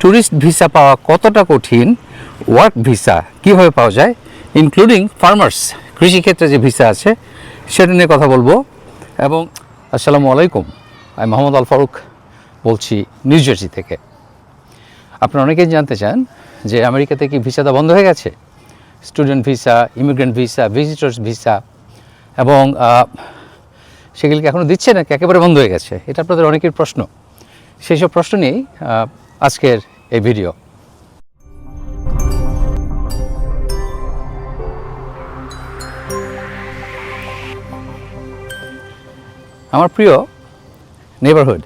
Tourist visa পাওয়া কতটা কঠিন, ওয়ার্ক ভিসা কীভাবে পাওয়া যায়, ইনক্লুডিং ফার্মার্স কৃষিক্ষেত্রে যে ভিসা আছে সেটা নিয়ে কথা বলবো। এবং আসসালামু আলাইকুম, আমি মোহাম্মদ আল ফারুক বলছি নিউ জার্সি থেকে। আপনারা অনেকেই জানতে চান যে আমেরিকাতে কি ভিসাটা বন্ধ হয়ে গেছে, student visa, immigrant visa, visitors visa, এবং সেগুলিকে এখনও দিচ্ছে নাকি একেবারে বন্ধ হয়ে গেছে। এটা আপনাদের অনেকের প্রশ্ন। সেই সব প্রশ্ন নিয়েই আজকের এই ভিডিও। আমার প্রিয় নেইবারহুড,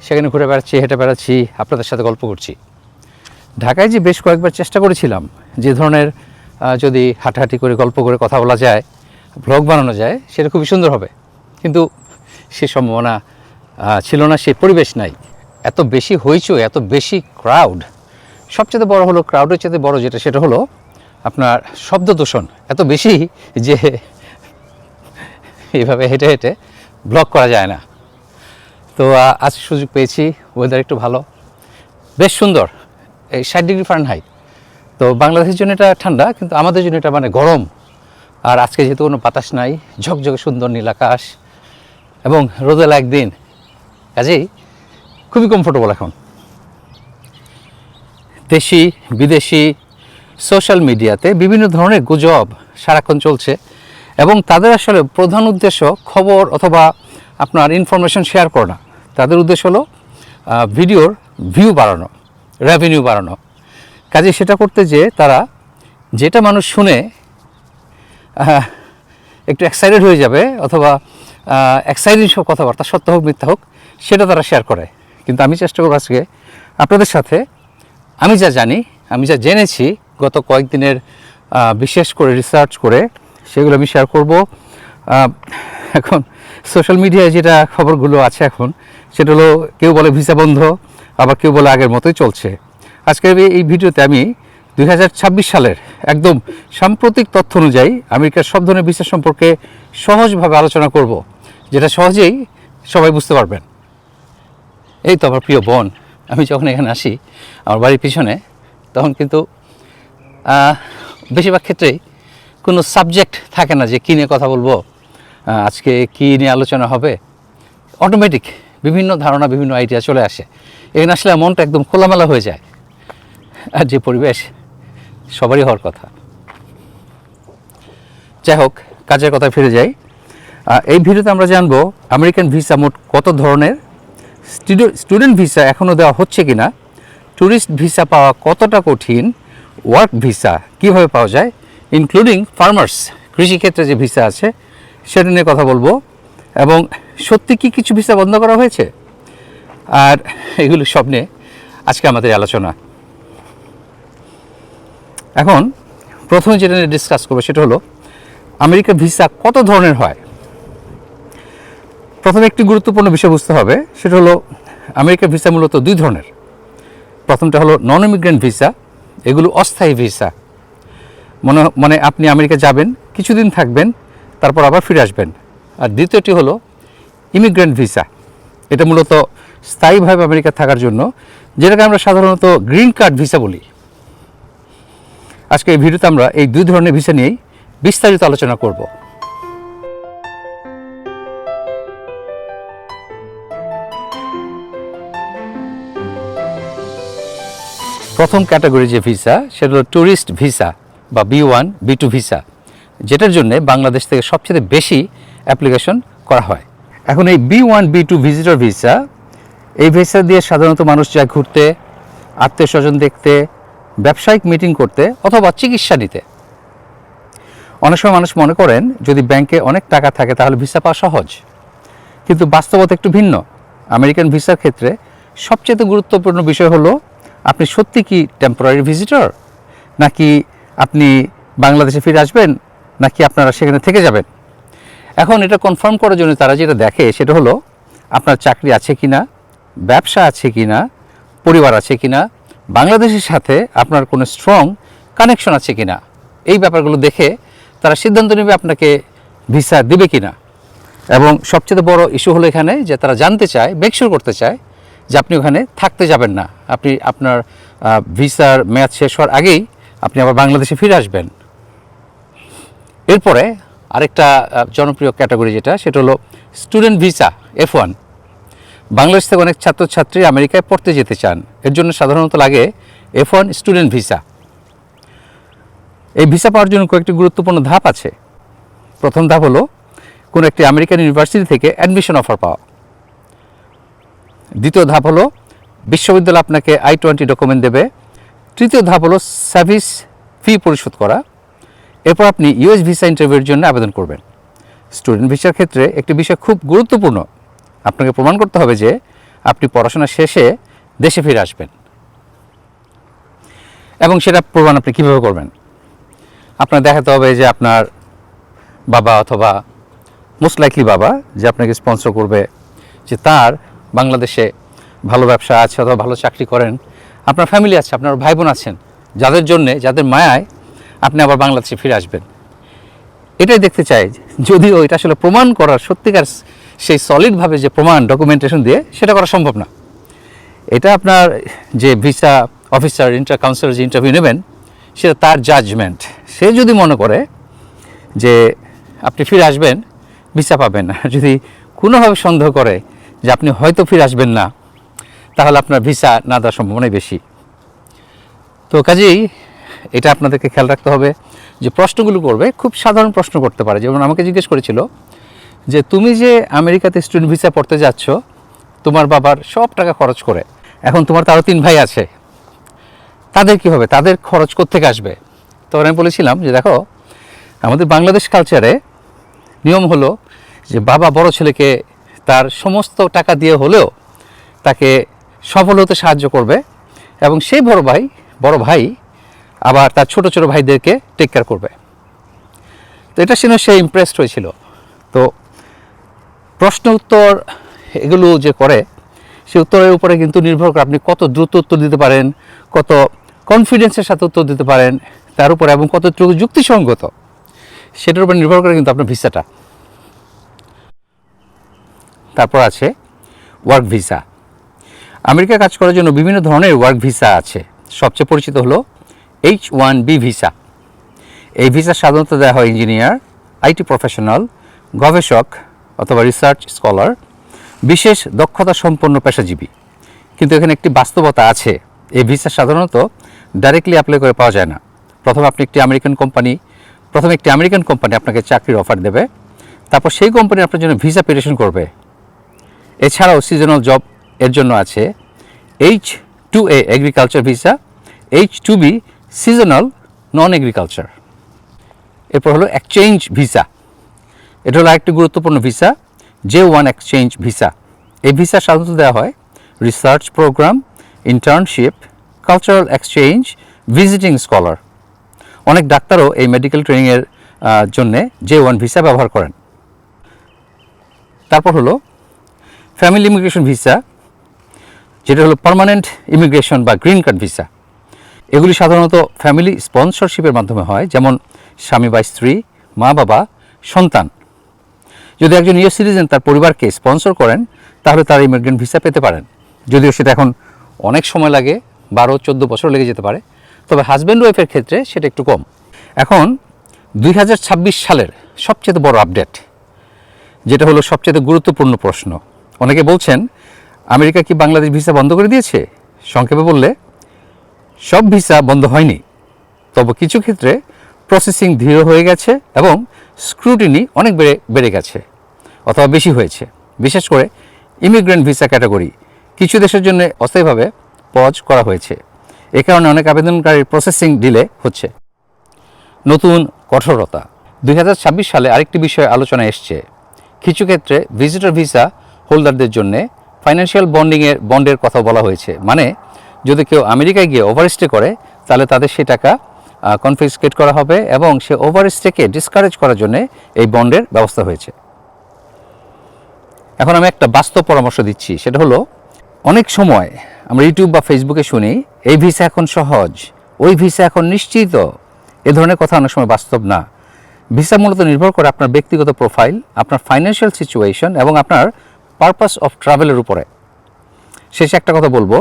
সেখানে ঘুরে বেড়াচ্ছি, হেঁটে বেড়াচ্ছি, আপনাদের সাথে গল্প করছি। ঢাকায় যে বেশ কয়েকবার চেষ্টা করেছিলাম যে ধরনের যদি হাঁটাহাঁটি করে গল্প করে কথা বলা যায়, ব্লগ বানানো যায়, সেটা খুবই সুন্দর হবে, কিন্তু সে সম্ভাবনা ছিল না, সেই পরিবেশ নাই। এত বেশি হইচই, এত বেশি ক্রাউড, সবচেয়ে বড় হলো ক্রাউডের চেয়ে বড় যেটা, সেটা হলো আপনার শব্দ দূষণ এত বেশি যে এইভাবে হেঁটে হেঁটে ব্লগ করা যায় না। তো আজ সুযোগ পেয়েছি, ওয়েদার একটু ভালো, বেশ সুন্দর, এই 60 ডিগ্রি ফারেনহাইট। তো বাংলাদেশের জন্য এটা ঠান্ডা, কিন্তু আমাদের জন্য এটা মানে গরম। আর আজকে যেহেতু কোনো বাতাস নাই, ঝকঝকে সুন্দর নীল আকাশ এবং রোদেলা একদিন, কাজেই খুবই কমফোর্টেবল। এখন দেশি বিদেশি সোশ্যাল মিডিয়াতে বিভিন্ন ধরনের গুজব সারাক্ষণ চলছে, এবং তাদের আসলে প্রধান উদ্দেশ্য খবর অথবা আপনার ইনফরমেশন শেয়ার করা না। তাদের উদ্দেশ্য হলো ভিডিওর ভিউ বাড়ানো, রেভিনিউ বাড়ানো। কাজে সেটা করতে যেয়ে তারা যেটা মানুষ শুনে একটু এক্সাইটেড হয়ে যাবে, অথবা এক্সাইটিং সব কথাবার্তা, সত্য হোক মিথ্যা হোক, সেটা তারা শেয়ার করে। কিন্তু আমি চেষ্টা করব আজকে আপনাদের সাথে আমি যা জানি, আমি যা জেনেছি গত কয়েকদিনের বিশেষ করে রিসার্চ করে, সেগুলো আমি শেয়ার করব। এখন সোশ্যাল মিডিয়ায় যেটা খবরগুলো আছে এখন, সেটা হলো কেউ বলে ভিসা বন্ধ, আবার কেউ বলে আগের মতোই চলছে। আজকের এই ভিডিওতে আমি 2026 সালের একদম সাম্প্রতিক তথ্য অনুযায়ী আমেরিকার সব ধরনের ভিসা সম্পর্কে সহজভাবে আলোচনা করব, যেটা সহজেই সবাই বুঝতে পারবেন। এই তো আমার প্রিয় বোন, আমি যখন এখানে আসি আমার বাড়ির পিছনে, তখন কিন্তু বেশিরভাগ ক্ষেত্রেই কোনো সাবজেক্ট থাকে না যে কী নিয়ে কথা বলবো, আজকে কী নিয়ে আলোচনা হবে। অটোমেটিক বিভিন্ন ধারণা, বিভিন্ন আইডিয়া চলে আসে। এখানে আসলে মনটা একদম খোলামেলা হয়ে যায়, আর যে পরিবেশ সবারই হওয়ার কথা। যাই হোক, কাজের কথায় ফিরে যাই। এই ভিডিওতে আমরা জানবো আমেরিকান ভিসা মোট কত ধরনের, স্টুডেন্ট ভিসা এখনও দেওয়া হচ্ছে কিনা, ট্যুরিস্ট ভিসা পাওয়া কতটা কঠিন, ওয়ার্ক ভিসা কীভাবে পাওয়া যায়, ইনক্লুডিং ফার্মার্স কৃষিক্ষেত্রে যে ভিসা আছে সেটা নিয়ে কথা বলবো, এবং সত্যি কি কিছু ভিসা বন্ধ করা হয়েছে, আর এগুলো সব নিয়ে আজকে আমাদের আলোচনা। এখন প্রথমে যেটা নিয়ে ডিসকাস করবো সেটা হলো আমেরিকা ভিসা কত ধরনের হয়। প্রথমে একটি গুরুত্বপূর্ণ বিষয় বুঝতে হবে, সেটা হলো আমেরিকা ভিসা মূলত দুই ধরনের। প্রথমটা হলো নন ইমিগ্রেন্ট ভিসা, এগুলো অস্থায়ী ভিসা, মানে আপনি আমেরিকা যাবেন, কিছুদিন থাকবেন, তারপর আবার ফিরে আসবেন। আর দ্বিতীয়টি হলো ইমিগ্রেন্ট ভিসা, এটা মূলত স্থায়ীভাবে আমেরিকা থাকার জন্য, যেটাকে আমরা সাধারণত গ্রিন কার্ড ভিসা বলি। আজকে এই ভিডিওতে আমরা এই দুই ধরনের ভিসা নিয়েই বিস্তারিত আলোচনা করব। প্রথম ক্যাটাগরি যে ভিসা, সেটা হলো ট্যুরিস্ট ভিসা বা B1 B2 ভিসা, যেটার জন্য বাংলাদেশ থেকে সবচেয়ে বেশি অ্যাপ্লিকেশন করা হয়। এখন এই B1 B2 ভিজিটর ভিসা, এই ভিসা দিয়ে সাধারণত মানুষ যায় ঘুরতে, আত্মীয় স্বজন দেখতে, ব্যবসায়িক মিটিং করতে, অথবা চিকিৎসা নিতে। অনেক সময় মানুষ মনে করেন যদি ব্যাংকে অনেক টাকা থাকে তাহলে ভিসা পাওয়া সহজ, কিন্তু বাস্তবতা একটু ভিন্ন। আমেরিকান ভিসার ক্ষেত্রে সবচেয়ে গুরুত্বপূর্ণ বিষয় হলো আপনি সত্যি কি টেম্পোরারি ভিজিটর, নাকি আপনি বাংলাদেশে ফিরে আসবেন, নাকি আপনারা সেখানে থেকে যাবেন। এখন এটা কনফার্ম করার জন্য তারা যেটা দেখে সেটা হলো আপনার চাকরি আছে কি না, ব্যবসা আছে কি না, পরিবার আছে কি না, বাংলাদেশের সাথে আপনার কোনো স্ট্রং কানেকশন আছে কি না। এই ব্যাপারগুলো দেখে তারা সিদ্ধান্ত নেবে আপনাকে ভিসা দেবে কি না। এবং সবচেয়ে বড় ইস্যু হলো এখানে যে তারা জানতে চায়, মেকশিওর করতে চায় যে আপনি ওখানে থাকতে যাবেন না, আপনি আপনার ভিসার মেয়াদ শেষ হওয়ার আগেই আপনি আবার বাংলাদেশে ফিরে আসবেন। এরপরে আরেকটা জনপ্রিয় ক্যাটাগরি সেটা হলো স্টুডেন্ট ভিসা F1। বাংলাদেশ থেকে অনেক ছাত্রছাত্রী আমেরিকায় পড়তে যেতে চান, এর জন্য সাধারণত লাগে F1 স্টুডেন্ট ভিসা। এই ভিসা পাওয়ার জন্য কয়েকটি গুরুত্বপূর্ণ ধাপ আছে। প্রথম ধাপ হলো কোনো একটি আমেরিকান ইউনিভার্সিটি থেকে অ্যাডমিশন অফার পাওয়া। দ্বিতীয় ধাপ হলো বিশ্ববিদ্যালয় আপনাকে I-20 ডকুমেন্ট দেবে। তৃতীয় ধাপ হলো সার্ভিস ফি পরিশোধ করা। এরপর আপনি US ভিসা ইন্টারভিউর জন্য আবেদন করবেন। স্টুডেন্ট ভিসার ক্ষেত্রে একটি বিষয় খুব গুরুত্বপূর্ণ, আপনাকে প্রমাণ করতে হবে যে আপনি পড়াশোনা শেষে দেশে ফিরে আসবেন। এবং সেটা প্রমাণ আপনি কীভাবে করবেন? আপনার দেখাতে হবে যে আপনার বাবা অথবা মোস্ট লাইকলি বাবা যে আপনাকে স্পন্সর করবে, যে তার বাংলাদেশে ভালো ব্যবসা আছে অথবা ভালো চাকরি করেন, আপনার ফ্যামিলি আছে, আপনার ভাই বোন আছেন, যাদের মায়ায় আপনি আবার বাংলাদেশে ফিরে আসবেন। এটাই দেখতে চাই। যদিও এটা আসলে প্রমাণ করার সত্যিকার সেই সলিডভাবে যে প্রমাণ ডকুমেন্টেশন দিয়ে সেটা করা সম্ভব না। এটা আপনার যে ভিসা অফিসার কাউন্সিলর যে ইন্টারভিউ নেবেন সেটা তার জাজমেন্ট। সে যদি মনে করে যে আপনি ফিরে আসবেন, ভিসা পাবেন না, যদি কোনোভাবে সন্দেহ করে যে আপনি হয়তো ফিরে আসবেন না, তাহলে আপনার ভিসা না দেওয়ার সম্ভাবনাই বেশি। তো কাজেই এটা আপনাদেরকে খেয়াল রাখতে হবে যে প্রশ্নগুলো করবে খুব সাধারণ প্রশ্ন করতে পারে। যেমন আমাকে জিজ্ঞেস করেছিল যে তুমি যে আমেরিকাতে স্টুডেন্ট ভিসা পড়তে যাচ্ছ তোমার বাবার সব টাকা খরচ করে, এখন তোমার তো আরও 3 ভাই আছে, তাদের কি হবে? তাদের খরচ কোত্থেকে আসবে? তখন আমি বলেছিলাম যে দেখো, আমাদের বাংলাদেশ কালচারে নিয়ম হলো যে বাবা বড় ছেলেকে তার সমস্ত টাকা দিয়ে হলেও তাকে সফল হতে সাহায্য করবে, এবং সেই বড় ভাই আবার তার ছোট ছোট ভাইদেরকে টেক কেয়ার করবে। তো এটা শুনে সে ইমপ্রেসড হয়েছিল। তো প্রশ্ন উত্তর এগুলো যে করে, সেই উত্তরের উপরে কিন্তু নির্ভর করে আপনি কত দ্রুত উত্তর দিতে পারেন, কত কনফিডেন্সের সাথে উত্তর দিতে পারেন তার উপরে, এবং কতটুকু যুক্তিসঙ্গত সেটার উপর নির্ভর করে কিন্তু আপনার ভিসাটা। তারপর আছে ওয়ার্ক ভিসা। আমেরিকায় কাজ করার জন্য বিভিন্ন ধরনের ওয়ার্ক ভিসা আছে। সবচেয়ে পরিচিত হলো H-1B ভিসা। এই ভিসা সাধারণত দেওয়া হয় ইঞ্জিনিয়ার, IT প্রফেশনাল, গবেষক অথবা রিসার্চ স্কলার, বিশেষ দক্ষতা সম্পন্ন পেশাজীবী। কিন্তু এখানে একটি বাস্তবতা আছে, এই ভিসা সাধারণত ডাইরেক্টলি অ্যাপ্লাই করে পাওয়া যায় না। প্রথমে একটি আমেরিকান কোম্পানি আপনাকে চাকরির অফার দেবে, তারপর সেই কোম্পানি আপনার জন্য ভিসা পিটিশন করবে। এছাড়াও সিজনাল জব এর জন্য আছে H-2A agriculture visa, H-2B seasonal non agriculture. এরপর হলো এক্সচেঞ্জ ভিসা। এটা হলো আরেকটি গুরুত্বপূর্ণ ভিসা, J-1 এক্সচেঞ্জ ভিসা। এই ভিসা সাধারণত দেওয়া হয় research programme, internship, cultural exchange, visiting scholar. অনেক ডাক্তারও এই মেডিকেল ট্রেনিংয়ের জন্যে J-1 ভিসা ব্যবহার করেন। তারপর হলো ফ্যামিলি ইমিগ্রেশন ভিসা, যেটা হলো পার্মানেন্ট ইমিগ্রেশন বা গ্রিন কার্ড ভিসা। এগুলি সাধারণত ফ্যামিলি স্পন্সরশিপের মাধ্যমে হয়, যেমন স্বামী বা স্ত্রী, মা বাবা, সন্তান। যদি একজন US সিটিজেন তার পরিবারকে স্পন্সর করেন তাহলে তারা ইমিগ্রেন্ট ভিসা পেতে পারেন। যদিও সেটা এখন অনেক সময় লাগে, 12-14 বছর লেগে যেতে পারে, তবে হাজব্যান্ড ওয়াইফের ক্ষেত্রে সেটা একটু কম। এখন 2026 সালের সবচেয়ে বড় আপডেট, যেটা হলো সবচেয়ে গুরুত্বপূর্ণ প্রশ্ন। অনেকে বলছেন আমেরিকা কি বাংলাদেশ ভিসা বন্ধ করে দিয়েছে? সংক্ষেপে বললে সব ভিসা বন্ধ হয়নি, তবে কিছু ক্ষেত্রে প্রসেসিং ধীর হয়ে গেছে এবং স্ক্রুটিনি অনেক বেড়ে গেছে অথবা বেশি হয়েছে। বিশেষ করে ইমিগ্রেন্ট ভিসা ক্যাটাগরি কিছু দেশের জন্য অস্থায়ীভাবে পজ করা হয়েছে। এ কারণে অনেক আবেদনকারীর প্রসেসিং ডিলে হচ্ছে। নতুন কঠোরতা 2026 সালে আরেকটি বিষয় আলোচনায় এসছে। কিছু ক্ষেত্রে ভিজিটর ভিসা হোল্ডারদের জন্য ফাইন্যান্সিয়াল বন্ডের কথা বলা হয়েছে। মানে যদি কেউ আমেরিকায় গিয়ে ওভারস্টে করে তাহলে তাদের সেই টাকা কনফিসকেট করা হবে, এবং সে ওভারস্টেকে ডিসকারেজ করার জন্য এই বন্ডের ব্যবস্থা হয়েছে। এখন আমি একটা বাস্তব পরামর্শ দিচ্ছি, সেটা হলো অনেক সময় আমরা ইউটিউব বা ফেসবুকে শুনি এই ভিসা এখন সহজ, ওই ভিসা এখন নিশ্চিত। এ ধরনের কথা অনেক সময় বাস্তব না। ভিসা মূলত নির্ভর করে আপনার ব্যক্তিগত প্রোফাইল, আপনার ফাইন্যান্সিয়াল সিচুয়েশন এবং আপনার পারপাস অফ ট্রাভেলের উপরে। শেষে একটা কথা বলবো,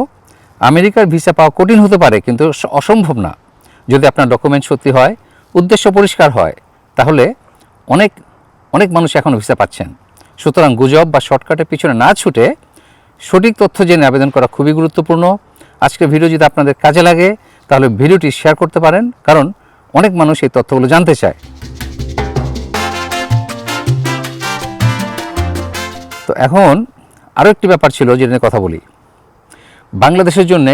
আমেরিকার ভিসা পাওয়া কঠিন হতে পারে কিন্তু অসম্ভব না। যদি আপনার ডকুমেন্ট সত্যি হয়, উদ্দেশ্য পরিষ্কার হয়, তাহলে অনেক অনেক মানুষ এখনও ভিসা পাচ্ছেন। সুতরাং গুজব বা শর্টকাটের পিছনে না ছুটে সঠিক তথ্য জেনে আবেদন করা খুবই গুরুত্বপূর্ণ। আজকের ভিডিও যদি আপনাদের কাজে লাগে তাহলে ভিডিওটি শেয়ার করতে পারেন, কারণ অনেক মানুষ এই তথ্যগুলো জানতে চায়। তো এখন আরও একটি ব্যাপার ছিল যেটা নিয়ে কথা বলি। বাংলাদেশের জন্য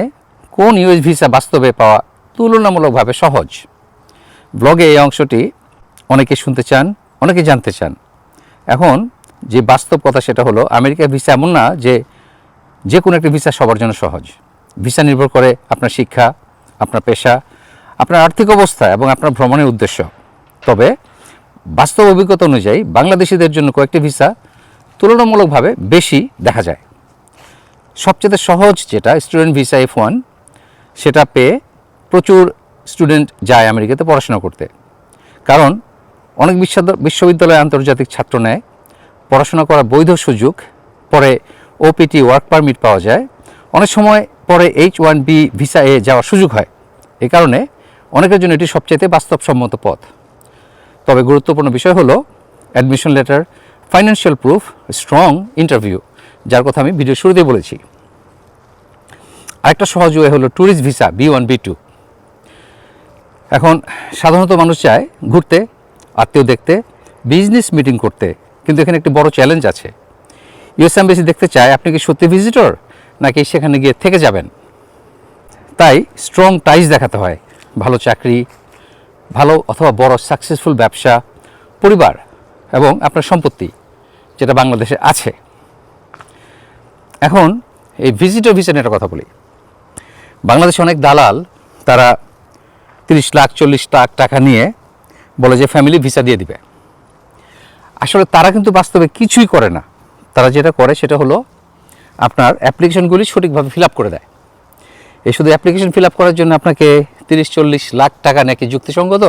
কোন ইউএস ভিসা বাস্তবে পাওয়া তুলনামূলকভাবে সহজ? ব্লগে এই অংশটি অনেকে শুনতে চান, অনেকে জানতে চান। এখন যে বাস্তব কথা সেটা হলো, আমেরিকার ভিসা এমন না যে কোনো একটি ভিসা সবার জন্য সহজ। ভিসা নির্ভর করে আপনার শিক্ষা, আপনার পেশা, আপনার আর্থিক অবস্থা এবং আপনার ভ্রমণের উদ্দেশ্য। তবে বাস্তব অভিজ্ঞতা অনুযায়ী বাংলাদেশিদের জন্য কয়েকটি ভিসা তুলনামূলকভাবে বেশি দেখা যায়। সবচেয়ে সহজ যেটা স্টুডেন্ট ভিসা F1, সেটা পেয়ে প্রচুর স্টুডেন্ট যায় আমেরিকাতে পড়াশোনা করতে। কারণ অনেক বিশ্ববিদ্যালয়ে আন্তর্জাতিক ছাত্র নেয়, পড়াশোনা করার বৈধ সুযোগ, পরে OPT ওয়ার্ক পারমিট পাওয়া যায়, অনেক সময় পরে H1B ভিসা এ যাওয়ার সুযোগ হয়। এই কারণে অনেকের জন্য এটি সবচেয়ে বাস্তবসম্মত পথ। তবে গুরুত্বপূর্ণ বিষয় হলো admission letter, financial proof, strong interview, যার কথা আমি ভিডিও শুরুতেই বলেছি। আরেকটা সহজ ওয়ে হলো ট্যুরিস্ট ভিসা B1 B2। এখন সাধারণত মানুষ চায় ঘুরতে, আত্মীয় দেখতে, বিজনেস মিটিং করতে, কিন্তু এখানে একটি বড় চ্যালেঞ্জ আছে। ইউএস এমবাসি দেখতে চায় আপনি কি সত্যি ভিজিটর নাকি সেখানে গিয়ে থেকে যাবেন। তাই স্ট্রং টাইজ দেখাতে হয়, ভালো চাকরি, ভালো অথবা বড় সাকসেসফুল ব্যবসা, পরিবার এবং আপনার সম্পত্তি যেটা বাংলাদেশে আছে। এখন এই ভিজিটর ভিসা নিয়ে একটা কথা বলি। বাংলাদেশে অনেক দালাল, তারা 30 লাখ 40 লাখ টাকা নিয়ে বলে যে ফ্যামিলি ভিসা দিয়ে দিবে। আসলে তারা কিন্তু বাস্তবে কিছুই করে না। তারা যেটা করে সেটা হলো আপনার অ্যাপ্লিকেশনগুলি সঠিকভাবে ফিল আপ করে দেয়। এই শুধু অ্যাপ্লিকেশন ফিল আপ করার জন্য আপনাকে 30-40 লাখ টাকা নাকি যুক্তিসঙ্গত?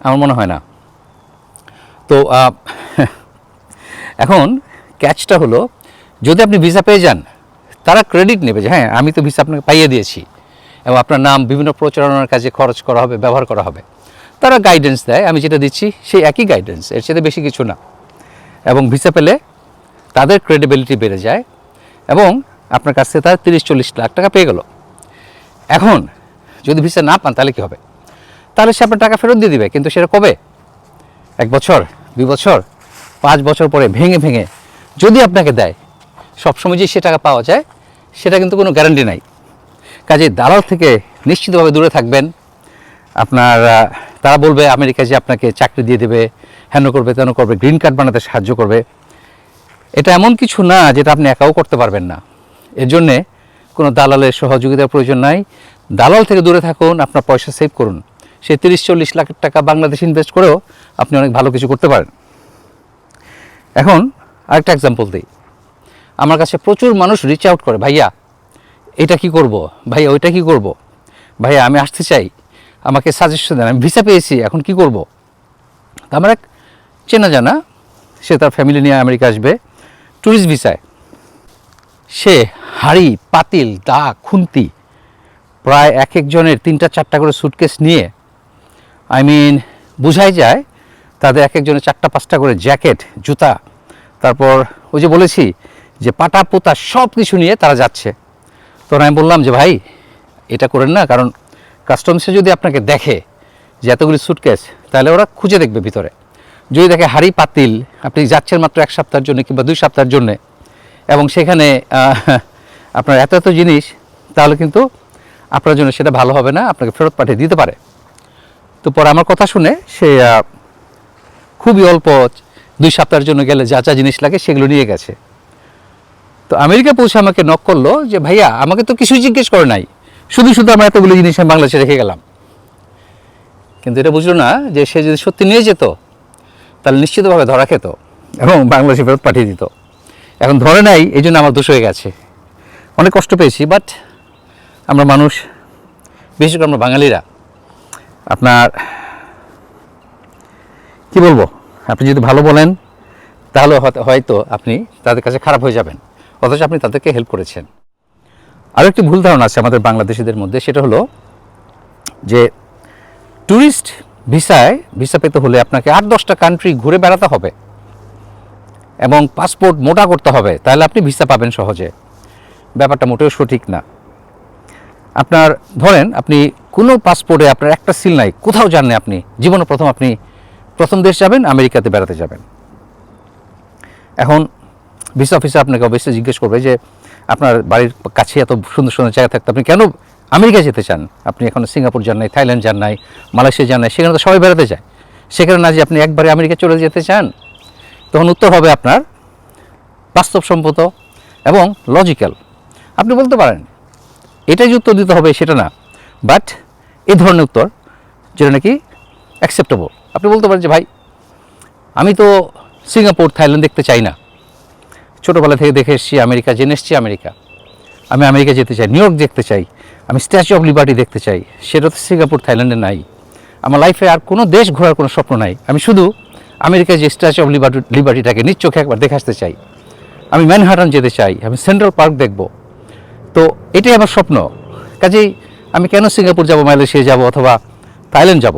আমার মনে হয় না। তো এখন ক্যাচটা হলো, যদি আপনি ভিসা পেয়ে যান, তারা ক্রেডিট নেবে যে হ্যাঁ আমি তো ভিসা আপনাকে পাইয়ে দিয়েছি, এবং আপনার নাম বিভিন্ন প্রচারণার কাজে খরচ করা হবে, ব্যবহার করা হবে। তারা গাইডেন্স দেয়, আমি যেটা দিচ্ছি সেই একই গাইডেন্স, এর সাথে বেশি কিছু না। এবং ভিসা পেলে তাদের ক্রেডিবিলিটি বেড়ে যায় এবং আপনার কাছ থেকে তারা 30-40 লাখ টাকা পেয়ে গেল। এখন যদি ভিসা না পান তাহলে কী হবে? তাহলে সে আপনার টাকা ফেরত দিয়ে দিবে, কিন্তু সেটা কবে? 1 বছর, 2 বছর, 5 বছর পরে ভেঙে ভেঙে যদি আপনাকে দেয়। সবসময় যে সে টাকা পাওয়া যায় সেটা কিন্তু কোনো গ্যারান্টি নাই। কাজে দালাল থেকে নিশ্চিতভাবে দূরে থাকবেন। আপনার তারা বলবে আমেরিকা যে আপনাকে চাকরি দিয়ে দেবে, হেন করবে তেন করবে, গ্রিন কার্ড বানাতে সাহায্য করবে। এটা এমন কিছু না যেটা আপনি একাও করতে পারবেন না। এর জন্যে কোনো দালালের সহযোগিতার প্রয়োজন নাই। দালাল থেকে দূরে থাকুন, আপনার পয়সা সেভ করুন। সেই 30-40 লাখ টাকা বাংলাদেশ ইনভেস্ট করেও আপনি অনেক ভালো কিছু করতে পারেন। এখন আরেকটা এক্সাম্পল দিই। আমার কাছে প্রচুর মানুষ রিচ আউট করে, ভাইয়া এটা কি করব, ভাইয়া ওইটা কি করব, ভাইয়া আমি আসতে চাই, আমাকে সাজেশন দেন, আমি ভিসা পেয়েছি এখন কি করব। তা আমার এক চেনা জানা, সে তার ফ্যামিলি নিয়ে আমেরিকা আসবে ট্যুরিস্ট ভিসায়। সে হাঁড়ি, পাতিল, দা, খুন্তি প্রায় এক একজনের 3টা-4টা করে সুটকেস নিয়ে, বোঝাই যায় তাদের এক একজনের 4টা-5টা করে জ্যাকেট, জুতা, তারপর ওই যে বলেছি যে পাটা পোতা সব কিছু নিয়ে তারা যাচ্ছে। তখন আমি বললাম যে ভাই এটা করেন না, কারণ কাস্টমসে যদি আপনাকে দেখে যে এতগুলি সুটকেস, তাহলে ওরা খুঁজে দেখবে ভিতরে। যদি দেখে হাঁড়ি পাতিল, আপনি যাচ্ছেন মাত্র 1 সপ্তাহের জন্য কিংবা 2 সপ্তাহের জন্যে, এবং সেখানে আপনার এত এত জিনিস, তাহলে কিন্তু আপনার জন্য সেটা ভালো হবে না, আপনাকে ফেরত পাঠিয়ে দিতে পারে। তো পরে আমার কথা শুনে সে খুবই অল্প 2 সপ্তাহের জন্য গেলে যা যা জিনিস লাগে সেগুলো নিয়ে গেছে। তো আমেরিকা পৌঁছে আমাকে নক করলো যে ভাইয়া আমাকে তো কিছুই জিজ্ঞেস করে নাই, শুধু শুধু আমরা এতগুলো জিনিস আমি বাংলাদেশে রেখে গেলাম। কিন্তু এটা বুঝলো না যে সে যদি সত্যি নিয়ে যেত তাহলে নিশ্চিতভাবে ধরা খেত এবং বাংলাদেশে ফেরত পাঠিয়ে দিত। এখন ধরে নাই, এই জন্য আমার দোষ হয়ে গেছে, অনেক কষ্ট পেয়েছি। বাট আমরা মানুষ, বিশেষ করে আমরা বাঙালিরা, আপনার কি বলবো, আপনি যদি ভালো বলেন তাহলে হয়তো আপনি তাদের কাছে খারাপ হয়ে যাবেন, অথচ আপনি তাদেরকে হেল্প করেছেন। আরও একটি ভুল ধারণা আছে আমাদের বাংলাদেশিদের মধ্যে, সেটা হলো যে ট্যুরিস্ট ভিসা পেতে হলে আপনাকে 8-10টা কান্ট্রি ঘুরে বেড়াতে হবে এবং পাসপোর্ট মোটা করতে হবে, তাহলে আপনি ভিসা পাবেন সহজে। ব্যাপারটা মোটেও সঠিক না। আপনার ধরেন আপনি কোনো পাসপোর্টে আপনার একটা সিল নাই, কোথাও যান না, আপনি জীবনে প্রথম দেশ যাবেন, আমেরিকাতে বেড়াতে যাবেন। এখন ভিসা অফিসার আপনাকে অবশ্যই জিজ্ঞেস করবে যে আপনার বাড়ির কাছে এত সুন্দর সুন্দর জায়গা থাকতে আপনি কেন আমেরিকা যেতে চান? আপনি এখন সিঙ্গাপুর যান নাই, থাইল্যান্ড যান নাই, মালয়েশিয়া যান নাই, সেখানে তো সবাই বেড়াতে যায়, সেখানে না যে আপনি একবারে আমেরিকা চলে যেতে চান। তখন উত্তর হবে আপনার বাস্তবসম্মত এবং লজিক্যাল। আপনি বলতে পারেন এটাই যে উত্তর দিতে হবে সেটা না, বাট এই ধরনের উত্তর যেটা নাকি অ্যাকসেপ্টেবল। আপনি বলতে পারেন যে ভাই আমি তো সিঙ্গাপুর থাইল্যান্ড দেখতে চাই না, ছোটোবেলা থেকে দেখে এসেছি আমেরিকা, জেনে এসেছি আমেরিকা, আমি আমেরিকা যেতে চাই, নিউ ইয়র্ক দেখতে চাই, আমি স্ট্যাচু অফ লিবার্টি দেখতে চাই, সেটা তো সিঙ্গাপুর থাইল্যান্ডে নাই। আমার লাইফে আর কোনো দেশ ঘোরার কোনো স্বপ্ন নাই, আমি শুধু আমেরিকায় যে স্ট্যাচু অফ লিবার্টিটাকে নিজ চোখে একবার দেখে আসতে চাই, আমি ম্যানহাটন যেতে চাই, আমি সেন্ট্রাল পার্ক দেখব, তো এটাই আমার স্বপ্ন। কাজেই আমি কেন সিঙ্গাপুর যাব, মালয়েশিয়া যাব অথবা থাইল্যান্ড যাব?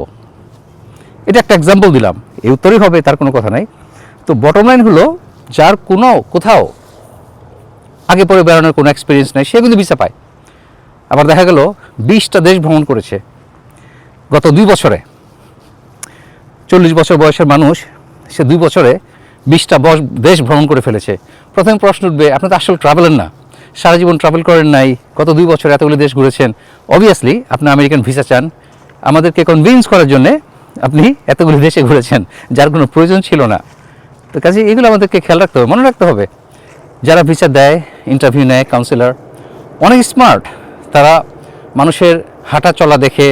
এটা একটা এক্সাম্পল দিলাম, এই উত্তরই হবে তার কোনো কথা নাই। তো বটম লাইন হলো যার কোথাও আগে পরে বেড়ানোর কোনো এক্সপিরিয়েন্স নেই সে কিন্তু ভিসা পায়। আবার দেখা গেল 20টা দেশ ভ্রমণ করেছে গত 2 বছরে। 40 বছর বয়সের মানুষ, সে 2 বছরে 20টা দেশ ভ্রমণ করে ফেলেছে। প্রথম প্রশ্ন উঠবে আপনি তো আসলে ট্রাভেলার না, সারা জীবন ট্রাভেল করেন নাই, গত 2 বছরে এতগুলো দেশ ঘুরেছেন, অবভিয়াসলি আপনি আমেরিকান ভিসা চান। আমাদেরকে কনভিন্স করার জন্যে আপনি এতগুলো দেশে ঘুরেছেন যার কোনো প্রয়োজন ছিল না। তো কাজে এগুলো আমাদেরকে খেয়াল রাখতে হবে, মনে রাখতে হবে। যারা ভিসা দেয়, ইন্টারভিউ নেয়, কাউন্সিলর অনেক স্মার্ট, তারা মানুষের হাঁটা চলা দেখে,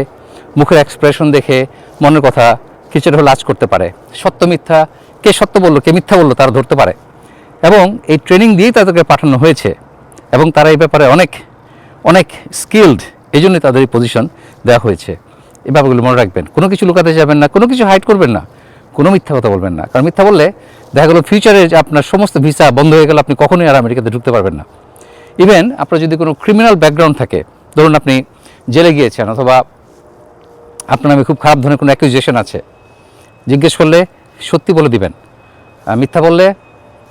মুখের এক্সপ্রেশন দেখে মনের কথা কিছুটা হলে আঁচ করতে পারে। সত্য মিথ্যা, কে সত্য বললো কে মিথ্যা বললো তারা ধরতে পারে, এবং এই ট্রেনিং দিয়েই তাদেরকে পাঠানো হয়েছে এবং তারা এই ব্যাপারে অনেক অনেক স্কিলড, এই জন্যই তাদের এই পজিশন দেওয়া হয়েছে। এই ব্যাপারগুলো মনে রাখবেন, কোনো কিছু লুকাতে যাবেন না, কোনো কিছু হাইড করবেন না, কোনো মিথ্যা কথা বলবেন না। কারণ মিথ্যা বললে দেখা গেলো ফিউচারে আপনার সমস্ত ভিসা বন্ধ হয়ে গেলে আপনি কখনোই আর আমেরিকাতে ঢুকতে পারবেন না। ইভেন আপনার যদি কোনো ক্রিমিনাল ব্যাকগ্রাউন্ড থাকে, ধরুন আপনি জেলে গিয়েছেন অথবা আপনার নামে খুব খারাপ ধরনের কোনো অ্যাকুজেশন আছে, জিজ্ঞেস করলে সত্যি বলে দিবেন, মিথ্যা বললে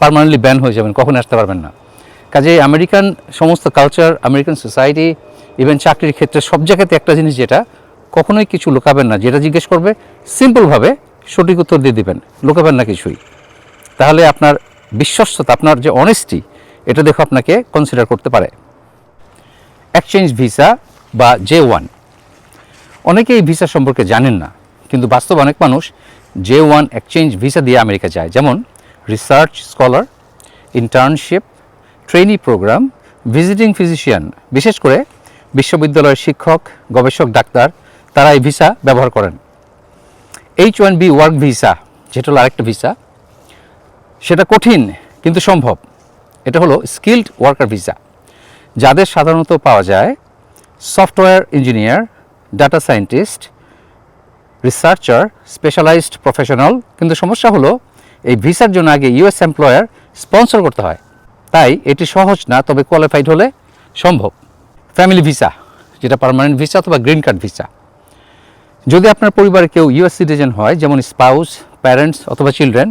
পার্মানেন্টলি ব্যান হয়ে যাবেন, কখনো আসতে পারবেন না। কাজে আমেরিকান সমস্ত কালচার, আমেরিকান সোসাইটি, ইভেন চাকরির ক্ষেত্রে সব জায়গাতে একটা জিনিস, যেটা কখনোই কিছু লুকাবেন না, যেটা জিজ্ঞেস করবে সিম্পলভাবে সঠিক উত্তর দিয়ে দিবেন, লুকাবেন না কিছুই। তাহলে আপনার বিশ্বস্ততা, আপনার যে অনেস্টি, এটা দেখে আপনাকে কনসিডার করতে পারে। এক্সচেঞ্জ ভিসা বা J1, অনেকেই এই ভিসা সম্পর্কে জানেন না, কিন্তু বাস্তবে অনেক মানুষ J1 এক্সচেঞ্জ ভিসা দিয়ে আমেরিকা যায়, যেমন research scholar, internship, trainee programme, visiting physician, বিশেষ করে বিশ্ববিদ্যালয়ের শিক্ষক, গবেষক, ডাক্তার, তারা এই ভিসা ব্যবহার করেন। H1B ওয়ার্ক ভিসা, যেটা হলো আরেকটা ভিসা, সেটা কঠিন কিন্তু সম্ভব। এটা হলো স্কিল্ড ওয়ার্কার ভিসা, যাদের সাধারণত পাওয়া যায় software engineer, data scientist, researcher, specialised professional. কিন্তু সমস্যা হলো এই ভিসার জন্য আগে US এমপ্লয়ার স্পন্সর করতে হয়, তাই এটি সহজ না, তবে কোয়ালিফাইড হলে সম্ভব। ফ্যামিলি ভিসা, যেটা পার্মানেন্ট ভিসা অথবা গ্রিন কার্ড ভিসা, যদি আপনার পরিবারে কেউ US সিটিজেন হয়, যেমন স্পাউস, প্যারেন্টস অথবা চিলড্রেন,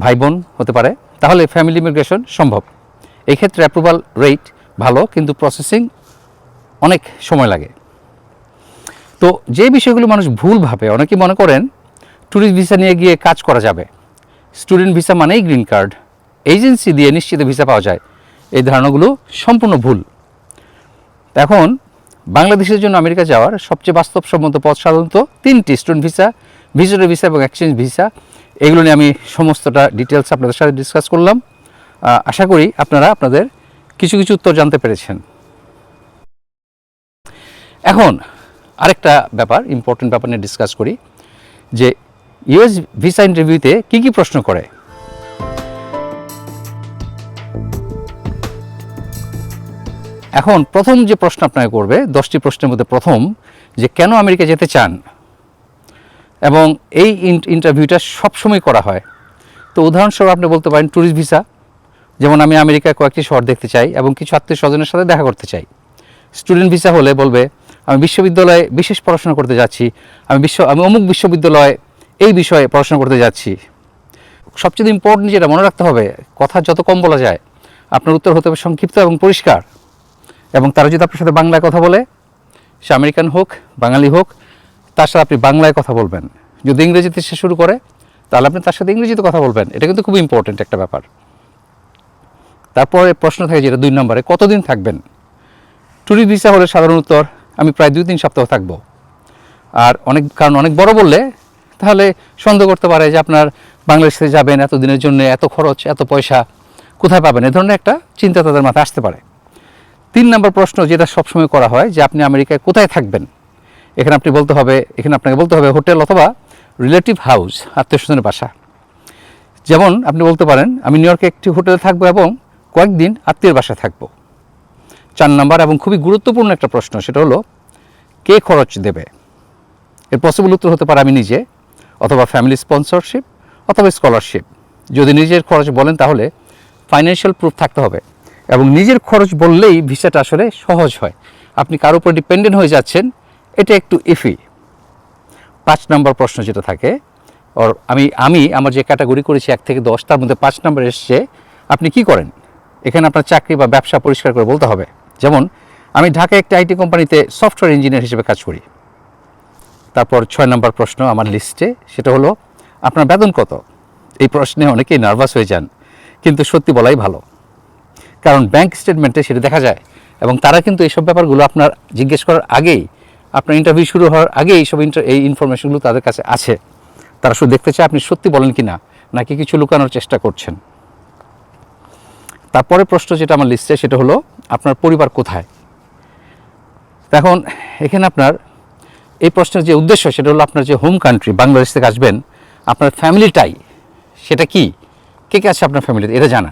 ভাই বোন হতে পারে, তাহলে ফ্যামিলি ইমিগ্রেশন সম্ভব। এই ক্ষেত্রে অ্যাপ্রুভাল রেট ভালো, কিন্তু প্রসেসিং অনেক সময় লাগে। তো যে বিষয়গুলো মানুষ ভুল ভাবে, অনেকেই মনে করেন ট্যুরিস্ট ভিসা নিয়ে গিয়ে কাজ করা যাবে, স্টুডেন্ট ভিসা মানেই গ্রিন কার্ড, এজেন্সি দিয়ে নিশ্চিত ভিসা পাওয়া যায়। এই ধারণাগুলো সম্পূর্ণ ভুল। এখন বাংলাদেশের জন্য আমেরিকা যাওয়ার সবচেয়ে বাস্তবসম্মত পথ সাধারণত 3টি: স্টুডেন্ট ভিসা, ভিজিটর ভিসা এবং এক্সচেঞ্জ ভিসা। এগুলো নিয়ে আমি সমস্তটা ডিটেলস আপনাদের সাথে ডিসকাস করলাম। আশা করি আপনারা আপনাদের কিছু কিছু উত্তর জানতে পেরেছেন। এখন আরেকটা ব্যাপার, ইম্পর্টেন্ট ব্যাপার নিয়ে ডিসকাস করি, যে US ভিসা ইন্টারভিউতে কী কী প্রশ্ন করে। এখন প্রথম যে প্রশ্ন আপনাকে করবে, 10টি প্রশ্নের মধ্যে প্রথম, যে কেন আমেরিকা যেতে চান, এবং এই ইন্টারভিউটা সবসময় করা হয়। তো উদাহরণস্বরূপ আপনি বলতে পারেন ট্যুরিস্ট ভিসা, যেমন আমি আমেরিকায় কয়েকটি শহর দেখতে চাই এবং কিছু আত্মীয় স্বজনের সাথে দেখা করতে চাই। স্টুডেন্ট ভিসা হলে বলবে আমি বিশ্ববিদ্যালয়ে বিশেষ পড়াশোনা করতে যাচ্ছি, আমি অমুক বিশ্ববিদ্যালয়ে এই বিষয়ে পড়াশোনা করতে যাচ্ছি। সবচেয়ে ইম্পর্টেন্ট যেটা মনে রাখতে হবে, কথা যত কম বলা যায় আপনার উত্তর হতে হবে সংক্ষিপ্ত এবং পরিষ্কার। এবং তারা যদি আপনার সাথে বাংলায় কথা বলে, সে আমেরিকান হোক বাঙালি হোক, তার সাথে আপনি বাংলায় কথা বলবেন। যদি ইংরেজিতে সে শুরু করে তাহলে আপনি তার সাথে ইংরেজিতে কথা বলবেন। এটা কিন্তু খুব ইম্পর্টেন্ট একটা ব্যাপার। তারপরে প্রশ্ন থাকে যেটা 2 নম্বরে, কতদিন থাকবেন? ট্যুরিস্ট ভিসা হলে সাধারণ উত্তর আমি প্রায় 2-3 সপ্তাহ থাকবো। আর কারণ অনেক বড় বললে তাহলে সন্দেহ করতে পারে যে আপনার বাংলাদেশে যাবেন এত দিনের জন্য, এত খরচ, এত পয়সা কোথায় পাবেন, এ ধরনের একটা চিন্তা তাদের মাথায় আসতে পারে। 3 নম্বর প্রশ্ন যেটা সবসময় করা হয় যে আপনি আমেরিকায় কোথায় থাকবেন। এখানে আপনাকে বলতে হবে হোটেল অথবা রিলেটিভ হাউস, আত্মীয় স্বজনের বাসা। যেমন আপনি বলতে পারেন আমি নিউ ইয়র্কে একটি হোটেলে থাকবো এবং কয়েকদিন আত্মীয়ের বাসায় থাকবো। 4 নম্বর এবং খুবই গুরুত্বপূর্ণ একটা প্রশ্ন, সেটা হলো কে খরচ দেবে। এর পসিবল উত্তর হতে পারে আমি নিজে, অথবা ফ্যামিলি স্পন্সরশিপ, অথবা স্কলারশিপ। যদি নিজের খরচ বলেন তাহলে ফাইন্যান্সিয়াল প্রুফ থাকতে হবে, এবং নিজের খরচ বললেই ভিসাটা আসলে সহজ হয়। আপনি কারোর উপর ডিপেন্ডেন্ট হয়ে যাচ্ছেন, এটা একটু ইফি। 5 নম্বর প্রশ্ন যেটা থাকে, আমি আমার যে ক্যাটাগরি করেছি 1 থেকে 10, তার মধ্যে 5 নম্বর এসছে আপনি কি করেন। এখানে আপনার চাকরি বা ব্যবসা পরিষ্কার করে বলতে হবে। যেমন আমি ঢাকায় একটা আইটি কোম্পানিতে সফটওয়্যার ইঞ্জিনিয়ার হিসেবে কাজ করি। তারপর 6 নম্বর প্রশ্ন আমার লিস্টে, সেটা হলো আপনার বেতন কত। এই প্রশ্নে অনেকেই নার্ভাস হয়ে যান, কিন্তু সত্যি বলাই ভালো, কারণ ব্যাংক স্টেটমেন্টে সেটা দেখা যায়। এবং তারা কিন্তু এইসব ব্যাপারগুলো আপনার জিজ্ঞেস করার আগেই, আপনার ইন্টারভিউ শুরু হওয়ার আগেই এই ইনফরমেশনগুলো তাদের কাছে আছে। তারা শুধু দেখতে চায় আপনি সত্যি বলেন কি না, নাকি কিছু লুকানোর চেষ্টা করছেন। তারপরে প্রশ্ন যেটা আমার লিস্টে, সেটা হলো আপনার পরিবার কোথায়। এখন এখানে আপনার এই প্রশ্নের যে উদ্দেশ্য, সেটা হলো আপনার যে হোম কান্ট্রি বাংলাদেশ থেকে আসবেন, আপনার ফ্যামিলিটাই সেটা কি, কে কে আছে আপনার ফ্যামিলিতে, এটা জানা।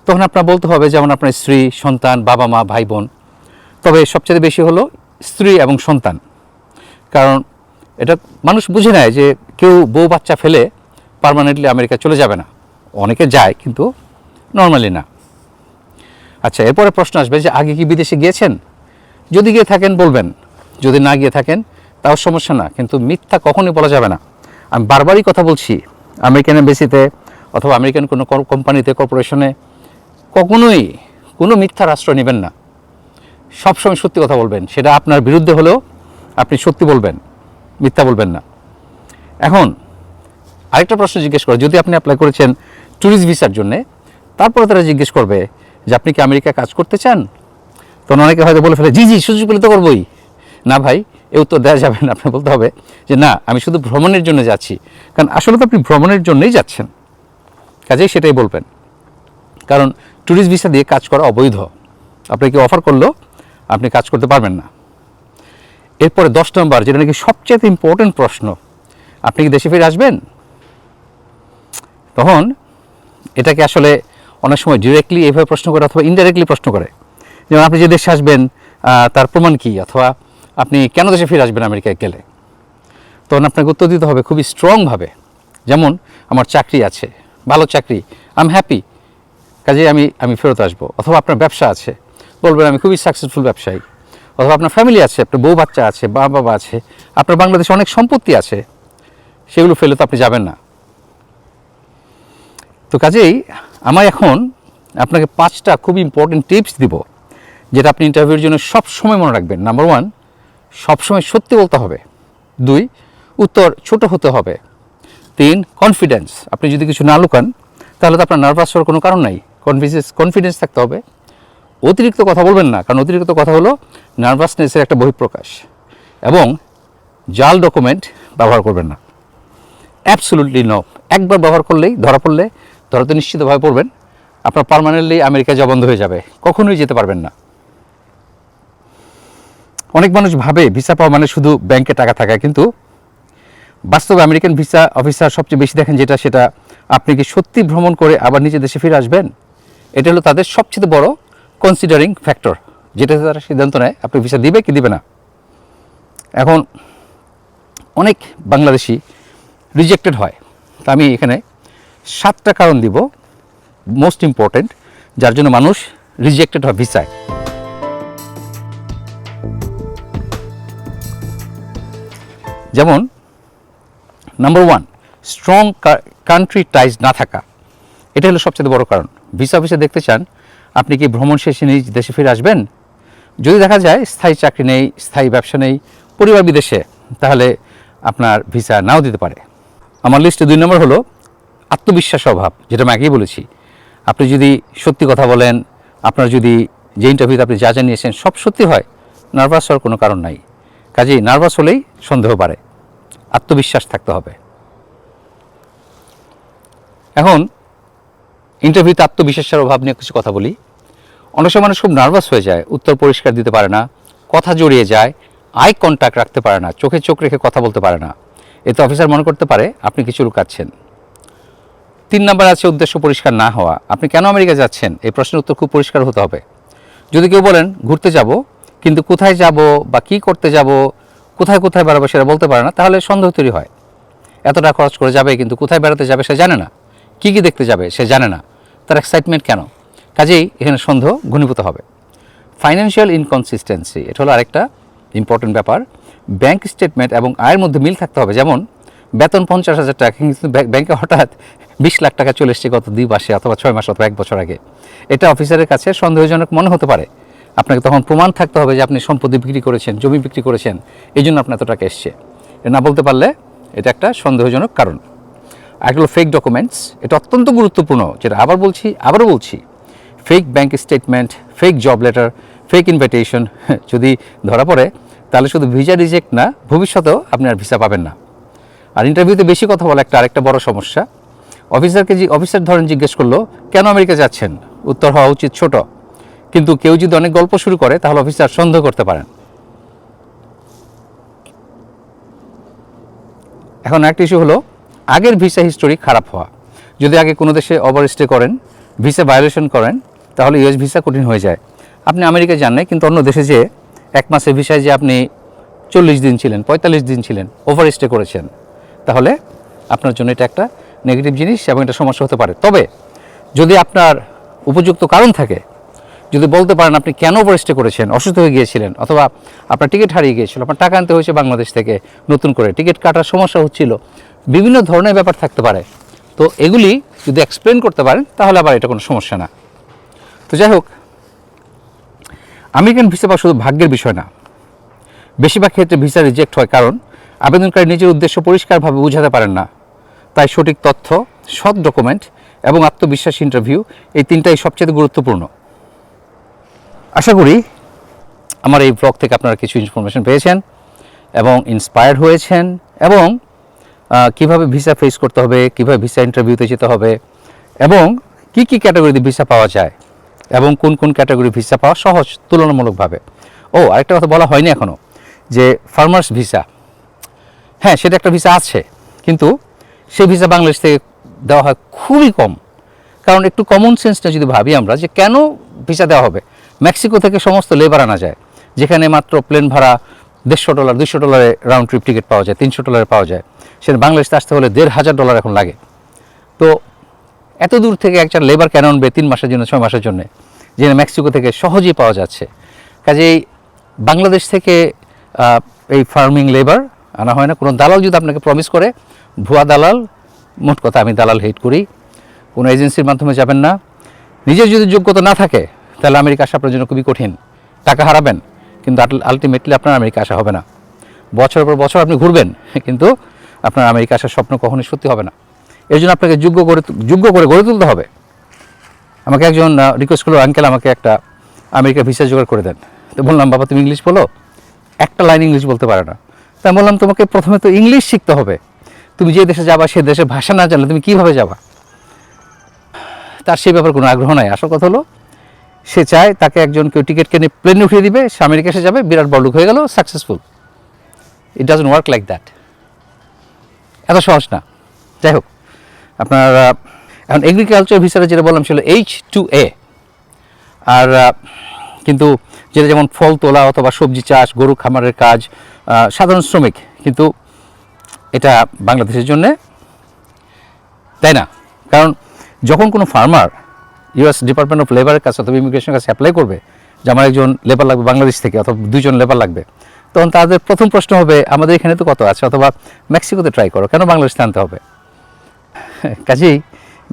তখন আপনার বলতে হবে যেমন আপনার স্ত্রী, সন্তান, বাবা মা, ভাই বোন। তবে সবচেয়ে বেশি হলো স্ত্রী এবং সন্তান, কারণ এটা মানুষ বুঝে নেয় যে কেউ বউ বাচ্চা ফেলে পার্মানেন্টলি আমেরিকা চলে যাবে না। অনেকে যায়, কিন্তু নর্মালি না। আচ্ছা, এরপরে প্রশ্ন আসবে যে আগে কি বিদেশে গিয়েছেন। যদি গিয়ে থাকেন বলবেন, যদি না গিয়ে থাকেন তাও সমস্যা না, কিন্তু মিথ্যা কখনোই বলা যাবে না। আমি বারবারই কথা বলছি, আমেরিকান এমবেসিতে অথবা আমেরিকান কোনো কোম্পানিতে, কর্পোরেশনে কখনোই কোনো মিথ্যা আশ্রয় নেবেন না। সবসময় সত্যি কথা বলবেন, সেটা আপনার বিরুদ্ধে হলেও আপনি সত্যি বলবেন, মিথ্যা বলবেন না। এখন আরেকটা প্রশ্ন জিজ্ঞেস করে, যদি আপনি অ্যাপ্লাই করেছেন ট্যুরিস্ট ভিসার জন্যে, তারপরে তারা জিজ্ঞেস করবে যে আপনি কি আমেরিকায় কাজ করতে চান। তখন অনেকে হয়তো বলে ফেলে, জি জি সুযোগ পেলে তো করবোই। না ভাই, এ উত্তর দেওয়া যাবে না। আপনি বলতে হবে যে না, আমি শুধু ভ্রমণের জন্য যাচ্ছি। কারণ আসলে তো আপনি ভ্রমণের জন্যই যাচ্ছেন, কাজেই সেটাই বলবেন। কারণ ট্যুরিস্ট ভিসা দিয়ে কাজ করা অবৈধ, আপনাকে অফার করলেও আপনি কাজ করতে পারবেন না। এরপরে 10 নম্বর, যেটা নাকি সবচেয়ে ইম্পর্টেন্ট প্রশ্ন, আপনি কি দেশে ফিরে আসবেন। তখন এটাকে আসলে অনেক সময় ডিরেক্টলি এইভাবে প্রশ্ন করে, অথবা ইনডাইরেক্টলি প্রশ্ন করে। যেমন আপনি যে দেশে আসবেন তার প্রমাণ কি, অথবা আপনি কেন দেশে ফিরে আসবেন আমেরিকায় গেলে। তখন আপনাকে উত্তর দিতে হবে খুবই স্ট্রংভাবে। যেমন আমার চাকরি আছে, ভালো চাকরি, আই এম হ্যাপি, কাজেই আমি ফেরত আসবো। অথবা আপনার ব্যবসা আছে, বলবেন আমি খুবই সাকসেসফুল ব্যবসায়ী। অথবা আপনার ফ্যামিলি আছে, আপনার বউ বাচ্চা আছে, বাবা আছে, আপনার বাংলাদেশে অনেক সম্পত্তি আছে, সেগুলো ফেলে তো আপনি যাবেন না। তো কাজেই আমার এখন আপনাকে 5টা খুব ইম্পর্টেন্ট টিপস দিব, যেটা আপনি ইন্টারভিউর জন্য সব সময় মনে রাখবেন। নাম্বার 1, সবসময় সত্যি বলতে হবে। 2, উত্তর ছোট হতে হবে। 3, কনফিডেন্স, আপনি যদি কিছু না লুকান তাহলে তো আপনার নার্ভাস হওয়ার কোনো কারণ নাই। কনফিডেন্স থাকতে হবে। অতিরিক্ত কথা বলবেন না, কারণ অতিরিক্ত কথা হলো নার্ভাসনেসের একটা বহিঃপ্রকাশ। এবং জাল ডকুমেন্ট ব্যবহার করবেন না, অ্যাবসলুটলি নো। একবার ব্যবহার করলেই ধরা পড়লে, ধরাতে নিশ্চিতভাবে পড়বেন, আপনার পার্মানেন্টলি আমেরিকা যাওয়া বন্ধ হয়ে যাবে, কখনোই যেতে পারবেন না। অনেক মানুষ ভাবে ভিসা পাওয়া মানে শুধু ব্যাংকে টাকা থাকা, কিন্তু বাস্তবে আমেরিকান ভিসা অফিসার সবচেয়ে বেশি দেখেন যেটা, সেটা আপনি কি সত্যি ভ্রমণ করে আবার নিজের দেশে ফিরে আসবেন। এটা হলো তাদের সবচেয়ে বড় কনসিডারিং ফ্যাক্টর, যেটা তারা সিদ্ধান্ত নেয় আপনি ভিসা দিবে কি দিবে না। এখন অনেক বাংলাদেশি রিজেক্টেড হয়, তা আমি এখানে 7টা কারণ দিব, মোস্ট ইম্পর্টেন্ট, যার জন্য মানুষ রিজেক্টেড হয় ভিসায়। যেমন নাম্বার 1, স্ট্রং কান্ট্রি টাইজ না থাকা। এটা হলো সবচেয়ে বড় কারণ। ভিসা অফিসে দেখতে চান আপনি কি ভ্রমণ শেষে নিজ দেশে ফিরে আসবেন। যদি দেখা যায় স্থায়ী চাকরি নেই, স্থায়ী ব্যবসা নেই, পরিবার বিদেশে, তাহলে আপনার ভিসা নাও দিতে পারে। আমার লিস্টে 2 নম্বর হলো আত্মবিশ্বাসের অভাব, যেটা আমি আগেই বলেছি। আপনি যদি সত্যি কথা বলেন, আপনার যদি যে ইন্টারভিউতে আপনি যা জানিয়েছেন সব সত্যি হয়, নার্ভাস হওয়ার কোনো কারণ নাই। কাজেই নার্ভাস হলেই সন্দেহ বাড়ে। আত্মবিশ্বাস থাকতে হবে। এখন ইন্টারভিউতে আত্মবিশ্বাসের অভাব নিয়ে কিছু কথা বলি। অনেক সময় মানুষ খুব নার্ভাস হয়ে যায়, উত্তর পরিষ্কার দিতে পারে না, কথা জড়িয়ে যায়, আই কন্ট্যাক্ট রাখতে পারে না, চোখে চোখ রেখে কথা বলতে পারে না। এতে অফিসার মনে করতে পারে আপনি কিছু লুকাচ্ছেন। 3 নাম্বার আছে উদ্দেশ্য পরিষ্কার না হওয়া। আপনি কেন আমেরিকা যাচ্ছেন এই প্রশ্নের উত্তর খুব পরিষ্কার হতে হবে। যদি কেউ বলেন ঘুরতে যাব, কিন্তু কোথায় যাব বা কী করতে যাব, কোথায় কোথায় বেড়াবো সেটা বলতে পারে না, তাহলে সন্দেহ তৈরি হয়। এত টাকা খরচ করে যাবে কিন্তু কোথায় বেড়াতে যাবে সে জানে না, কী কী দেখতে যাবে সে জানে না, তার এক্সাইটমেন্ট কেন। কাজেই এখানে সন্দেহ ঘনীভূত হবে। ফাইন্যান্সিয়াল ইনকনসিস্টেন্সি, এটা হলো আরেকটা ইম্পর্টেন্ট ব্যাপার। ব্যাংক স্টেটমেন্ট এবং আয়ের মধ্যে মিল থাকতে হবে। যেমন বেতন 50,000 টাকা, কিন্তু ব্যাংকে হঠাৎ 20 লাখ টাকা চলে এসছে গত 2 মাসে অথবা 6 মাস অথবা 1 বছর আগে। এটা অফিসারের কাছে সন্দেহজনক মনে হতে পারে। আপনাকে তখন প্রমাণ থাকতে হবে যে আপনি সম্পত্তি বিক্রি করেছেন, জমি বিক্রি করেছেন, এই জন্য আপনার এত টাকা এসছে। এটা না বলতে পারলে এটা একটা সন্দেহজনক কারণ। আর হলো ফেক ডকুমেন্টস, এটা অত্যন্ত গুরুত্বপূর্ণ, যেটা আবারও বলছি। Fake bank statement, fake job letter, fake invitation যদি ধরা পড়ে তাহলে শুধু ভিসা রিজেক্ট না, ভবিষ্যতেও আপনি আর ভিসা পাবেন না। আর ইন্টারভিউতে বেশি কথা বলা আরেকটা বড় সমস্যা। অফিসার ধরেন জিজ্ঞেস করলো কেন আমেরিকা যাচ্ছেন, উত্তর হওয়া উচিত ছোট, কিন্তু কেউ যদি অনেক গল্প শুরু করে তাহলে অফিসার সন্দেহ করতে পারেন। এখন একটা ইস্যু হলো আগের ভিসা হিস্টোরি খারাপ হওয়া। যদি আগে কোনো দেশে ওভারস্টে করেন, ভিসা ভায়োলেশন করেন, তাহলে ইউএস ভিসা কঠিন হয়ে যায়। আপনি আমেরিকা যান নাই, কিন্তু অন্য দেশে যে 1 মাসের ভিসায় যে আপনি 40 দিন ছিলেন, 45 দিন ছিলেন, ওভারস্টে করেছেন, তাহলে আপনার জন্য এটা একটা নেগেটিভ জিনিস এবং এটা সমস্যা হতে পারে। তবে যদি আপনার উপযুক্ত কারণ থাকে, যদি বলতে পারেন আপনি কেন ওভারস্টে করেছেন, অসুস্থ হয়ে গিয়েছিলেন, অথবা আপনার টিকিট হারিয়ে গিয়েছিল, আপনার টাকা আনতে হয়েছে বাংলাদেশ থেকে নতুন করে, টিকিট কাটার সমস্যা হচ্ছিল, বিভিন্ন ধরনের ব্যাপার থাকতে পারে। তো এগুলি যদি এক্সপ্লেন করতে পারেন তাহলে আবার এটা কোনো সমস্যা না। তো যাই হোক, আমেরিকান ভিসা পাওয়া শুধু ভাগ্যের বিষয় না। বেশিরভাগ ক্ষেত্রে ভিসা রিজেক্ট হয় কারণ আবেদনকারী নিজের উদ্দেশ্য পরিষ্কারভাবে বোঝাতে পারেন না। তাই সঠিক তথ্য, সৎ ডকুমেন্ট এবং আত্মবিশ্বাসী ইন্টারভিউ, এই 3টাই সবচেয়ে গুরুত্বপূর্ণ। আশা করি আমার এই ব্লগ থেকে আপনারা কিছু ইনফরমেশন পেয়েছেন এবং ইন্সপায়ার্ড হয়েছেন, এবং কিভাবে ভিসা ফেস করতে হবে, কিভাবে ভিসা ইন্টারভিউতে যেতে হবে, এবং কি কি ক্যাটাগরিতে ভিসা পাওয়া যায়, এবং কোন কোন ক্যাটাগরি ভিসা পাওয়া সহজ তুলনামূলকভাবে। আরেকটা কথা বলা হয়নি এখনও, যে ফার্মার্স ভিসা, হ্যাঁ সেটা একটা ভিসা আছে, কিন্তু সেই ভিসা বাংলাদেশ থেকে দেওয়া হয় খুবই কম। কারণ একটু কমন সেন্সটা যদি ভাবি আমরা, যে কেন ভিসা দেওয়া হবে। মেক্সিকো থেকে সমস্ত লেবার আনা যায়, যেখানে মাত্র প্লেন ভাড়া $150, $200 রাউন্ড ট্রিপ টিকিট পাওয়া যায়, $300 পাওয়া যায়। সেটা বাংলাদেশে আসতে হলে $1,500 এখন লাগে। তো এত দূর থেকে একটা লেবার কেন আনবে 3 মাসের জন্য, 6 মাসের জন্য, যেটা মেক্সিকো থেকে সহজেই পাওয়া যাচ্ছে। কাজেই বাংলাদেশ থেকে এই ফার্মিং লেবার আনা হয় না। কোনো দালাল যদি আপনাকে প্রমিস করে, ভুয়া দালাল, মোট কথা আমি দালাল হেট করি, কোনো এজেন্সির মাধ্যমে যাবেন না। নিজের যদি যোগ্যতা না থাকে তাহলে আমেরিকা আসা আপনার জন্য খুবই কঠিন। টাকা হারাবেন, কিন্তু আলটিমেটলি আপনার আমেরিকা আসা হবে না। বছরের পর বছর আপনি ঘুরবেন, কিন্তু আপনার আমেরিকা আসার স্বপ্ন কখনোই সত্যি হবে না। এর জন্য আপনাকে যোগ্য করে গড়ে তুলতে হবে। আমাকে একজন রিকোয়েস্ট করলো, আঙ্কেল আমাকে একটা আমেরিকা ভিসা জোগাড় করে দেন। তো বললাম, বাবা তুমি ইংলিশ বলো? একটা লাইন ইংলিশ বলতে পারে না। তাই বললাম, তোমাকে প্রথমে তো ইংলিশ শিখতে হবে। তুমি যে দেশে যাবা সে দেশের ভাষা না জানলে তুমি কীভাবে যাবা? তার সেই ব্যাপারে কোনো আগ্রহ নাই। আসল কথা হলো সে চায় তাকে একজন কেউ টিকিট কিনে প্লেনে উঠিয়ে দিবে, সে আমেরিকা এসে যাবে, বিরাট বড়লোক হয়ে গেল, successful. It doesn't work like that. এত সহজ না। যাই হোক, আপনার এখন এগ্রিকালচার ভিসাটা যেটা বললাম ছিল H2A, আর কিন্তু যেটা যেমন ফল তোলা অথবা সবজি চাষ, গরু খামারের কাজ, সাধারণ শ্রমিক, কিন্তু এটা বাংলাদেশের জন্যে তাই না। কারণ যখন কোনো ফার্মার ইউএস ডিপার্টমেন্ট অফ লেবারের কাছে অথবা ইমিগ্রেশনের কাছে অ্যাপ্লাই করবে যে আমার একজন লেবার লাগবে বাংলাদেশ থেকে অথবা 2 জন লেবার লাগবে, তখন তাদের প্রথম প্রশ্ন হবে আমাদের এখানে তো কত আছে, অথবা মেক্সিকোতে ট্রাই করো, কেন বাংলাদেশে আনতে হবে? কাজেই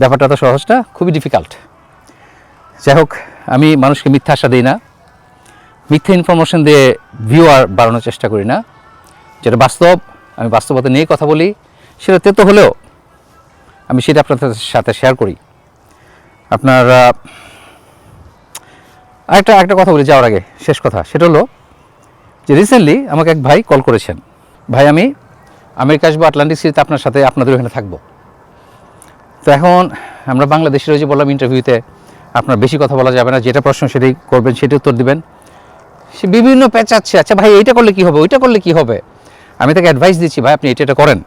ব্যাপারটা তো সহজ না, খুবই ডিফিকাল্ট। যাই হোক, আমি মানুষকে মিথ্যা আশা দিই না, মিথ্যা ইনফরমেশন দিয়ে ভিউয়ার বাড়ানোর চেষ্টা করি না। যেটা বাস্তব, আমি বাস্তবতা নিয়েই কথা বলি, সেটা তেতো হলেও আমি সেটা আপনাদের সাথে শেয়ার করি। আপনার একটা কথা বলি যাওয়ার আগে, শেষ কথা, সেটা হলো যে রিসেন্টলি আমাকে এক ভাই কল করেছেন, ভাই আমি আমেরিকা আসবো, আটলান্টিক সিটিতে আপনার সাথে আপনাদের ওখানে থাকবো। তো এখন আমরা বাংলাদেশের ওই যে বললাম ইন্টারভিউতে আপনার বেশি কথা বলা যাবে না, যেটা প্রশ্ন সেটাই করবেন, সেটাই উত্তর দিবেন। সে বিভিন্ন পেঁচাচ্ছে, আচ্ছা ভাই এইটা করলে কী হবে, ওইটা করলে কী হবে। আমি তাকে অ্যাডভাইস দিচ্ছি, ভাই আপনি এটা করেন,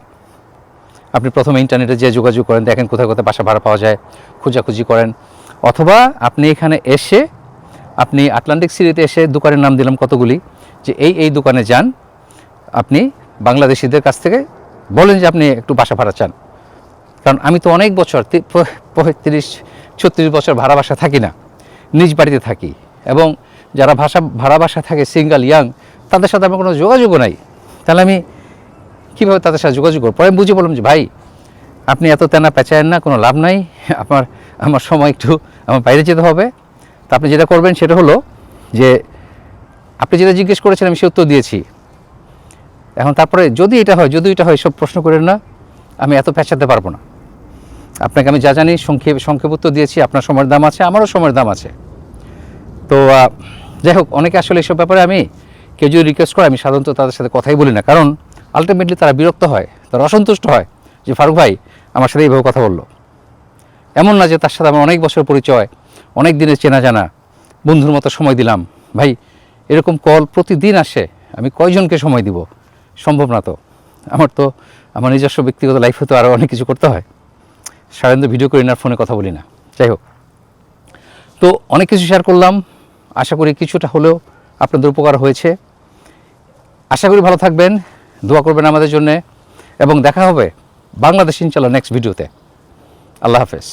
আপনি প্রথমে ইন্টারনেটে যে যোগাযোগ করেন, দেখেন কোথায় কোথায় বাসা ভাড়া পাওয়া যায়, খোঁজাখুঁজি করেন, অথবা আপনি এখানে এসে আপনি আটলান্টিক সিটিতে এসে দোকানের নাম দিলাম কতগুলি, যে এই দোকানে যান, আপনি বাংলাদেশিদের কাছ থেকে বলেন যে আপনি একটু বাসা ভাড়া চান। কারণ আমি তো অনেক বছর 35-36 বছর ভাড়া বাসা থাকি না, নিজ বাড়িতে থাকি, এবং যারা ভাড়া বাসা থাকে সিঙ্গেল ইয়াং, তাদের সাথে আমার কোনো যোগাযোগও নাই। তাহলে আমি কীভাবে তাদের সাথে যোগাযোগ করব? পরে আমি বুঝে বললাম যে ভাই আপনি এত তেনা পেঁচায়েন না, কোনো লাভ নাই, আমার সময় একটু আমার বাইরে যেতে হবে। তা আপনি যেটা করবেন সেটা হলো যে আপনি যেটা জিজ্ঞেস করেছেন আমি সে উত্তর দিয়েছি। এখন তারপরে যদি এটা হয় সব প্রশ্ন করেন না, আমি এত পেঁচাতে পারবো না। আপনাকে আমি যা জানি সংক্ষেপ উত্তর দিয়েছি। আপনার সময়ের দাম আছে, আমারও সময়ের দাম আছে। তো যাই হোক, অনেকে আসলে এইসব ব্যাপারে আমি কেউ যদি রিকোয়েস্ট করে আমি সাধারণত তাদের সাথে কথাই বলি না, কারণ আলটিমেটলি তারা বিরক্ত হয়, তারা অসন্তুষ্ট হয় যে ফারুক ভাই আমার সাথে এইভাবে কথা বললো। এমন না যে তার সাথে আমার অনেক বছর পরিচয়, অনেক দিনের চেনা জানা, বন্ধুর মতো সময় দিলাম। ভাই এরকম কল প্রতিদিন আসে, আমি কয়জনকে সময় দিব? সম্ভব না। তো আমার নিজস্ব ব্যক্তিগত লাইফে তো আরও অনেক কিছু করতে হয়। সারাদিন তো ভিডিও করি না, ফোনে কথা বলি না। যাই হোক, তো অনেক কিছু শেয়ার করলাম, আশা করি কিছুটা হলেও আপনাদের উপকার হয়েছে। আশা করি ভালো থাকবেন, দোয়া করবেন আমাদের জন্যে, এবং দেখা হবে বাংলাদেশ ইনশাআল্লাহ নেক্সট ভিডিওতে। আল্লাহ হাফেজ।